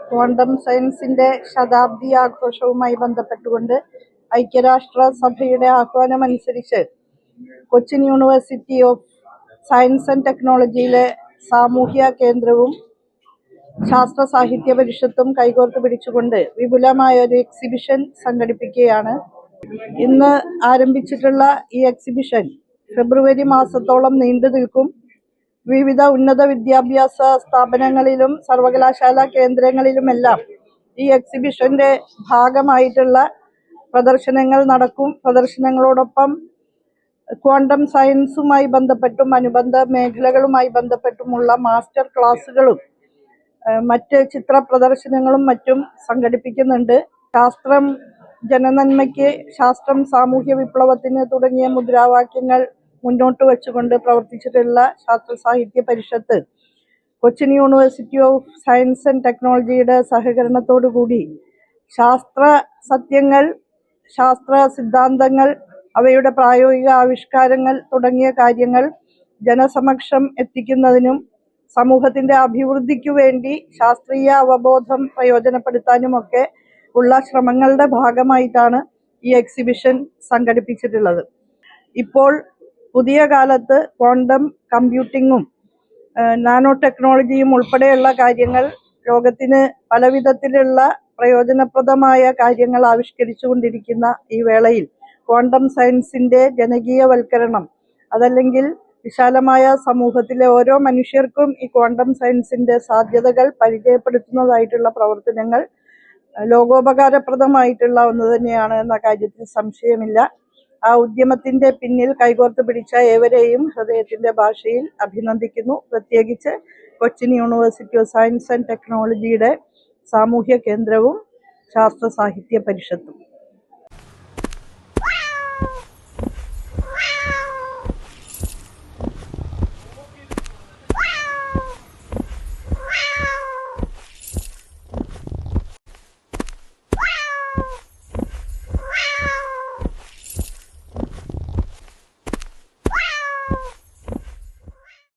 Quantum സയൻസിന്റെ ശതാബ്ദി ആഘോഷവുമായി ബന്ധപ്പെട്ടുകൊണ്ട് ഐക്യരാഷ്ട്ര സഭയുടെ ആഹ്വാനമനുസരിച്ച് Cochin university of science and ടെക്നോളജിയിലെ സാമൂഹ്യ കേന്ദ്രവും ശാസ്ത്ര സാഹിത്യ പരിഷത്തും കൈകോർത്ത് പിടിച്ചുകൊണ്ട് വിപുലമായ ഒരു എക്സിബിഷൻ സംഘടിപ്പിക്കുകയാണ്. ഇന്ന് ആരംഭിച്ചിട്ടുള്ള ഈ എക്സിബിഷൻ ഫെബ്രുവരി മാസത്തോളം നീണ്ടു നിൽക്കും. വിവിധ ഉന്നത വിദ്യാഭ്യാസ സ്ഥാപനങ്ങളിലും സർവകലാശാല കേന്ദ്രങ്ങളിലുമെല്ലാം ഈ എക്സിബിഷന്റെ ഭാഗമായിട്ടുള്ള പ്രദർശനങ്ങൾ നടക്കും. പ്രദർശനങ്ങളോടൊപ്പം ക്വാണ്ടം സയൻസുമായി ബന്ധപ്പെട്ടും അനുബന്ധ മേഖലകളുമായി ബന്ധപ്പെട്ടുമുള്ള മാസ്റ്റർ ക്ലാസ്സുകളും മറ്റ് ചിത്ര പ്രദർശനങ്ങളും മറ്റും സംഘടിപ്പിക്കുന്നുണ്ട്. ശാസ്ത്രം ജനനന്മയ്ക്ക്, ശാസ്ത്രം സാമൂഹ്യ വിപ്ലവത്തിന് തുടങ്ങിയ മുദ്രാവാക്യങ്ങൾ മുന്നോട്ട് വെച്ചുകൊണ്ട് പ്രവർത്തിച്ചിട്ടുള്ള Sasthra Sahithya Parishad Cochin university of science and ടെക്നോളജിയുടെ സഹകരണത്തോടു കൂടി ശാസ്ത്ര സത്യങ്ങൾ, ശാസ്ത്ര സിദ്ധാന്തങ്ങൾ, അവയുടെ പ്രായോഗിക ആവിഷ്കാരങ്ങൾ തുടങ്ങിയ കാര്യങ്ങൾ ജനസമക്ഷം എത്തിക്കുന്നതിനും സമൂഹത്തിന്റെ അഭിവൃദ്ധിക്കു വേണ്ടി ശാസ്ത്രീയ അവബോധം പ്രയോജനപ്പെടുത്താനുമൊക്കെ ഉള്ള ശ്രമങ്ങളുടെ ഭാഗമായിട്ടാണ് ഈ എക്സിബിഷൻ സംഘടിപ്പിച്ചിട്ടുള്ളത്. ഇപ്പോൾ പുതിയ കാലത്ത് ക്വാണ്ടം കമ്പ്യൂട്ടിങ്ങും നാനോ ടെക്നോളജിയും ഉൾപ്പെടെയുള്ള കാര്യങ്ങൾ ലോകത്തിന് പലവിധത്തിലുള്ള പ്രയോജനപ്രദമായ കാര്യങ്ങൾ ആവിഷ്കരിച്ചുകൊണ്ടിരിക്കുന്ന ഈ വേളയിൽ ക്വാണ്ടം സയൻസിന്റെ ജനകീയവൽക്കരണം, അതല്ലെങ്കിൽ വിശാലമായ സമൂഹത്തിലെ ഓരോ മനുഷ്യർക്കും ഈ ക്വാണ്ടം സയൻസിന്റെ സാധ്യതകൾ പരിചയപ്പെടുത്തുന്നതായിട്ടുള്ള പ്രവർത്തനങ്ങൾ ലോകോപകാരപ്രദമായിട്ടുള്ള ഒന്ന് തന്നെയാണ് എന്ന കാര്യത്തിൽ സംശയമില്ല. ആ ഉദ്യമത്തിന്റെ പിന്നിൽ കൈകോർത്ത് പിടിച്ച ഏവരെയും ഹൃദയത്തിന്റെ ഭാഷയിൽ അഭിനന്ദിക്കുന്നു. പ്രത്യേകിച്ച് Cochin university of science and ടെക്നോളജിയുടെ സാമൂഹ്യ കേന്ദ്രവും ശാസ്ത്ര സാഹിത്യ പരിഷത്തും.